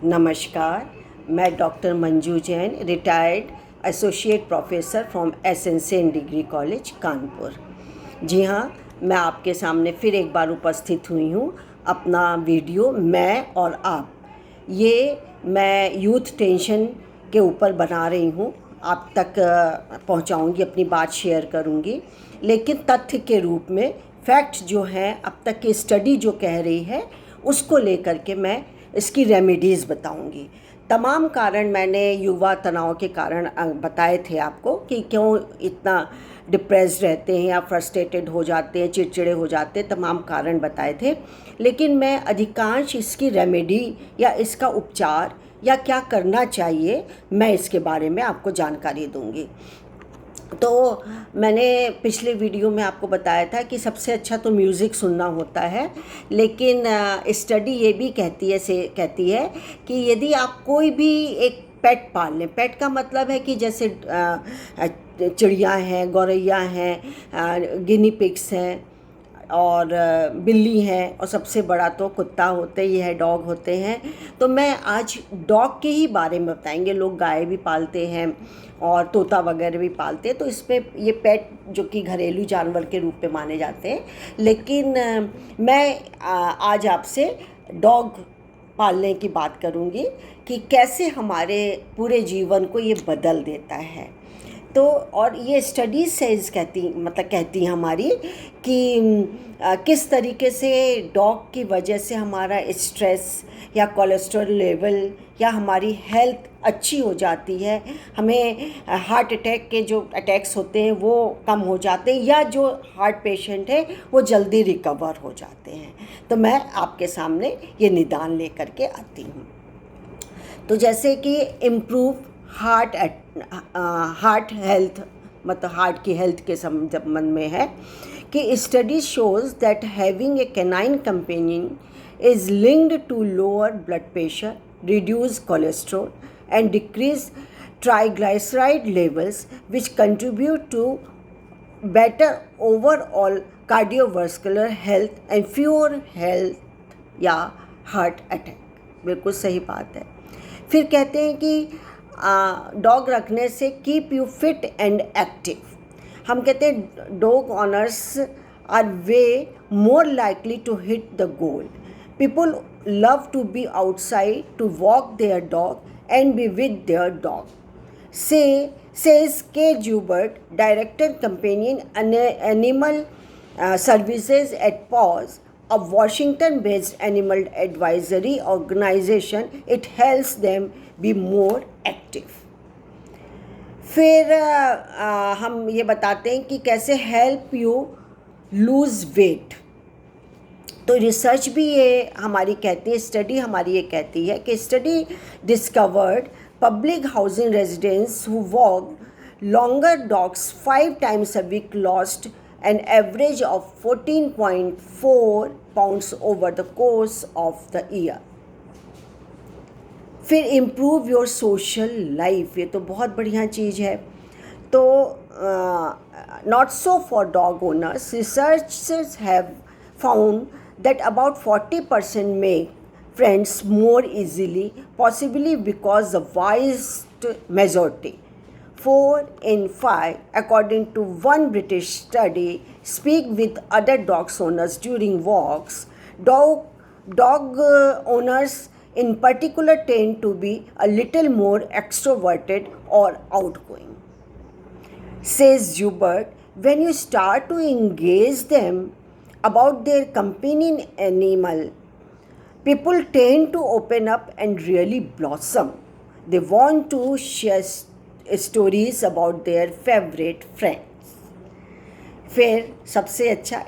नमस्कार, मैं doctor Manju Jain, retired associate professor from एसएनसेन degree college Kanpur. जी हाँ, मैं आपके सामने फिर एक बार उपस्थित हुई हूँ। अपना वीडियो मैं और आप, ये मैं यूथ टेंशन के ऊपर बना रही हूँ। आप तक पहुँचाऊँगी, अपनी बात शेयर करूँगी, लेकिन तथ्य के रूप में फैक्ट जो हैं, अब तक की स्टडी जो कह रही है उसको लेकर के मैं इसकी रेमेडीज़ बताऊंगी। तमाम कारण मैंने युवा तनाव के कारण बताए थे आपको कि क्यों इतना डिप्रेस्ड रहते हैं या फ्रस्ट्रेटेड हो जाते हैं, चिड़चिड़े हो जाते हैं, तमाम कारण बताए थे। लेकिन मैं अधिकांश इसकी रेमेडी या इसका उपचार या क्या करना चाहिए, मैं इसके बारे में आपको जानकारी दूंगी। तो मैंने पिछले वीडियो में आपको बताया था कि सबसे अच्छा तो म्यूज़िक सुनना होता है, लेकिन स्टडी ये भी कहती है कि यदि आप कोई भी एक पेट पाल लें, पेट का मतलब है कि जैसे चिड़िया हैं, गौरैया हैं, गिनी पिग्स हैं और बिल्ली हैं, और सबसे बड़ा तो कुत्ता होते ही है, डॉग होते हैं। तो मैं आज डॉग के ही बारे में बताएंगे। लोग गाय भी पालते हैं और तोता वगैरह भी पालते हैं, तो इस पे ये पेट जो कि घरेलू जानवर के रूप में माने जाते हैं। लेकिन मैं आज आपसे डॉग पालने की बात करूँगी कि कैसे हमारे पूरे जीवन को ये बदल देता है। तो और ये स्टडीज सेज कहती हैं हमारी कि किस तरीके से डॉग की वजह से हमारा स्ट्रेस या कोलेस्ट्रॉल लेवल या हमारी हेल्थ अच्छी हो जाती है, हमें हार्ट अटैक के जो अटैक्स होते हैं वो कम हो जाते हैं, या जो हार्ट पेशेंट है वो जल्दी रिकवर हो जाते हैं। तो मैं आपके सामने ये निदान लेकर के आती हूँ। तो जैसे कि इम्प्रूव हार्ट हेल्थ, मतलब हार्ट की हेल्थ के संबंध में है कि study shows that having a canine companion is linked to lower blood pressure, reduce cholesterol and decrease triglyceride levels which contribute to better overall cardiovascular health and fewer health या heart attack. बिल्कुल सही बात है। फिर कहते हैं कि dog रखने से keep you fit and active. हम कहते हैं dog owners are way more likely to hit the goal. People love to be outside to walk their dog and be with their dog, says K. Joubert, Director Companion Animal Services at PAWS, a Washington-based animal advisory organization. It helps them be more active. फिर हम ये बताते हैं कि कैसे help you lose weight. तो research भी ये हमारी कहती है, स्टडी हमारी ये कहती है कि study discovered public housing residents who walked longer dogs 5 times a week lost an average of 14.4 pounds over the course of the year. फिर improve your social life, ये तो बहुत बढ़िया चीज़ है। तो not so for dog owners. Researchers have found that about 40% make friends more easily, possibly because the vast majority, 4 in 5, according to one British study, speak with other dog owners during walks. Dog owners in particular tend to be a little more extroverted or outgoing. Says Joubert, when you start to engage them about their companion animal, people tend to open up and really blossom. They want to share stories about their favorite friends. फिर सबसे अच्छा,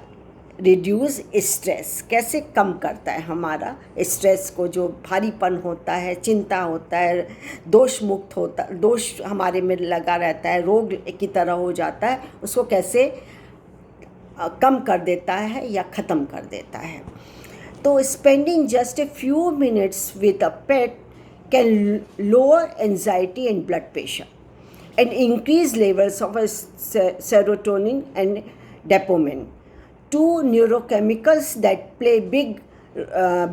reduce stress. कैसे कम करता है हमारा stress को, जो भारीपन होता है, चिंता होता है, दोष मुक्त होता, दोष हमारे में लगा रहता है, रोग की तरह हो जाता है, उसको कैसे कम कर देता है या ख़त्म कर देता है। तो spending just a few minutes with a pet can lower anxiety and blood pressure and increase levels of serotonin and dopamine, two neurochemicals that play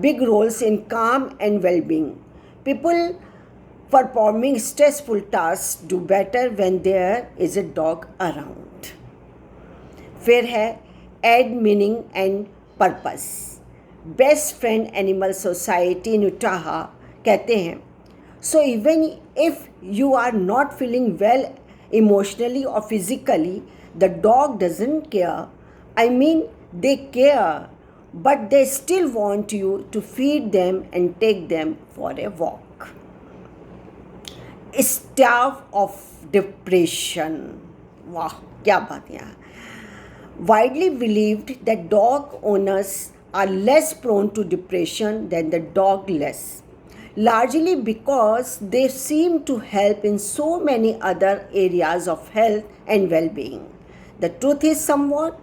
big roles in calm and well-being. People performing stressful tasks do better when there is a dog around. फिर है add meaning and purpose. Best friend animal society नुटाहा कहते हैं, so even if you are not feeling well emotionally और physically, the dog doesn't care. I mean they care, but they still want you to feed them and take them for a walk. Staff of depression, वाह क्या बात है. Widely believed that dog owners are less prone to depression than the dogless, largely because they seem to help in so many other areas of health and well-being. The truth is somewhat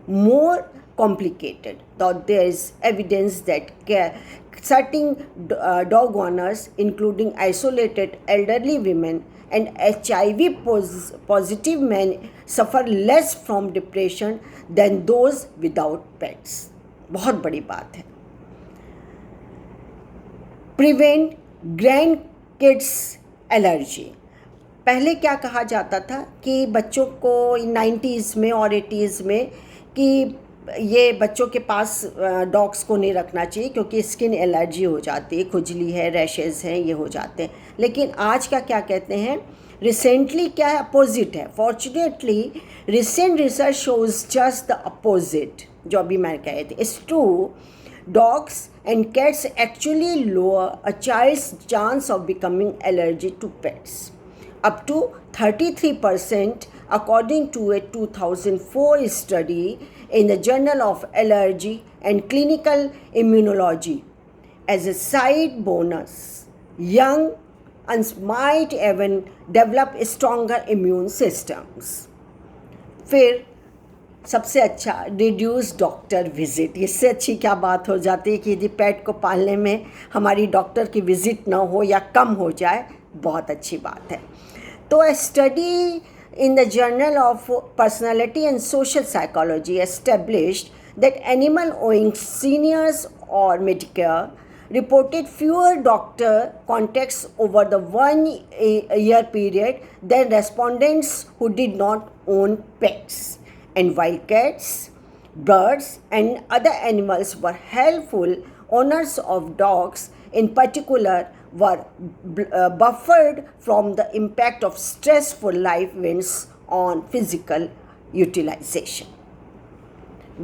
more complicated, though there is evidence that certain dog owners, including isolated elderly women and HIV positive men, suffer less from depression than those without pets. बहुत बड़ी बात है. Prevent grand kids allergy. पहले क्या कहा जाता था कि बच्चों को 90s में और 80s में कि ये बच्चों के पास डॉग्स को नहीं रखना चाहिए क्योंकि स्किन एलर्जी हो जाती है, खुजली है, रैशेज़ हैं, ये हो जाते हैं. लेकिन आज का क्या कहते हैं, रिसेंटली क्या है, अपोजिट है. Fortunately recent research shows just the opposite, जो अभी मैं कहे थे. It's true, dogs and cats actually lower a child's chance of becoming allergy to pets up to 33% according to a 2004 study in the Journal of Allergy and Clinical Immunology. As a side bonus, young uns might even develop stronger immune systems. फिर सबसे अच्छा, reduce doctor visit. इससे अच्छी क्या बात हो जाती है कि यदि पेट को पालने में हमारी डॉक्टर की विजिट ना हो या कम हो जाए, बहुत अच्छी बात है. तो a study in the Journal of Personality and Social Psychology established that animal owning seniors or Medicare reported fewer doctor contacts over the 1 year period than respondents who did not own pets. And while cats, birds and other animals were helpful, owners of dogs in particular were buffered from the impact of stressful life events on physical utilization,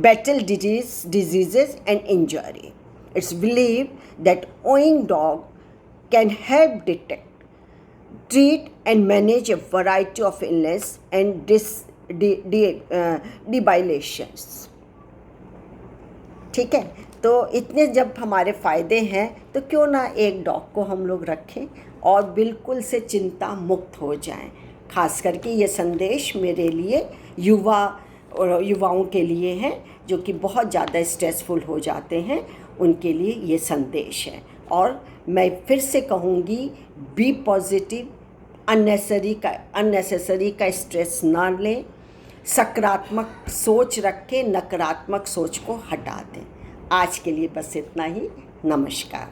battle diseases and injury. It's believed that owning dog can help detect, treat and manage a variety of illness and debilitations. ठीक है, तो इतने जब हमारे फ़ायदे हैं तो क्यों ना एक डॉग को हम लोग रखें और बिल्कुल से चिंता मुक्त हो जाएं. खास करके ये संदेश मेरे लिए युवाओं के लिए है जो कि बहुत ज़्यादा स्ट्रेसफुल हो जाते हैं, उनके लिए ये संदेश है. और मैं फिर से कहूँगी, बी पॉजिटिव, अननेसेसरी का स्ट्रेस ना लें, सकारात्मक सोच रखें, नकारात्मक सोच को हटा दें. आज के लिए बस इतना ही. नमस्कार.